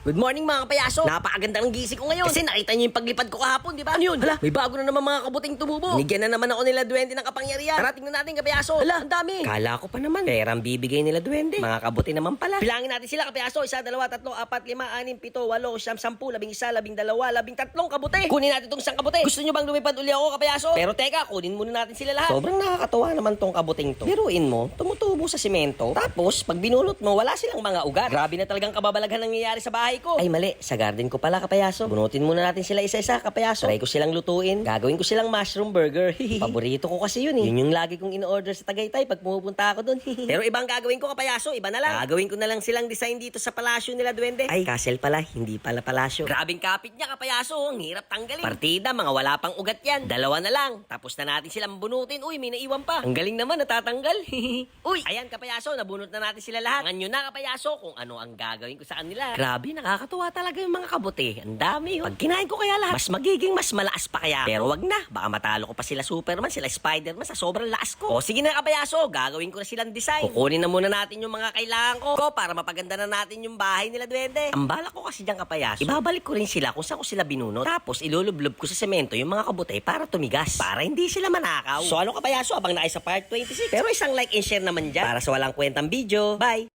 Good morning mga kapayaso. Napakaganda ng gising ko ngayon. Kasi nakita niyo yung paglipad ko kahapon, di ba? Ano yun? Hala, may bago na naman mga kabuting tumubo. Binigyan na naman ako nila duwende ng kapangyarihan. Tara, tingnan natin kapayaso. Hala, ang dami. Kala ko pa naman. Perang bibigay nila duwende. Mga kabuti naman pala. Bilangin natin sila kapayaso. 1, 2, 3, 4, 5, 6, 7, 8, 9, 10, 11, 12, 13 kabuti. Kunin natin tong isang kabuti. Gusto niyo bang lumipad uli ako kapayaso? Pero teka, kunin muna natin sila lahat. Sobrang nakakatawa naman tong kabuting to. Biruin mo, tumutubo sa simento. Tapos, pag binulot mo, wala silang mga ugat. Grabe na talagang kababalaghan nangyayari sa bahay ko. Ay mali, sa garden ko pala kapayaso. Bunutin muna natin sila isa-isa kapayaso. Try ko silang lutuin. Gagawin ko silang mushroom burger. Paborito ko kasi yun eh. Yun yung lagi kong in-order sa Tagaytay pag pumupunta ako dun. Pero ibang gagawin ko kapayaso, iba na lang. Gagawin ko na lang silang design dito sa palasyo nila duwende. Ay, castle pala, hindi pala palasyo. Grabing kapit niya kapayaso, ang hirap tanggalin. Partida, mga wala pang ugat yan. Dalawa na lang. Tapos na natin silang bunutin. Uy, may naiwan pa. Ang galing naman, natatanggal. Uy, ayan kapayaso, nabunot na natin sila lahat. Angan nyo na kapayaso kung ano ang gagawin ko sa kanila. Grabe, nakakatuwa talaga yung mga kabuti. Ang dami. Pag kinain ko kaya lahat, mas magiging mas malakas pa kaya. Pero wag na, baka matalo ko pa sila Superman, sila Spiderman sa sobrang lakas ko. O sige na kapayaso, gagawin ko na silang design. Kukunin na muna natin yung mga kailangan ko para mapaganda na natin yung bahay nila duwende. Ang balak ko kasi diyang kapayaso, ibabalik ko rin sila kung saan ko sila binunot. Tapos ilulublob ko sa semento yung mga kabuti para tumigas. Para hindi sila manakaw. So ano kapayaso, abang na kayo sa part 26. Pero isang like and share naman dyan para sa walang kwentang video. Bye!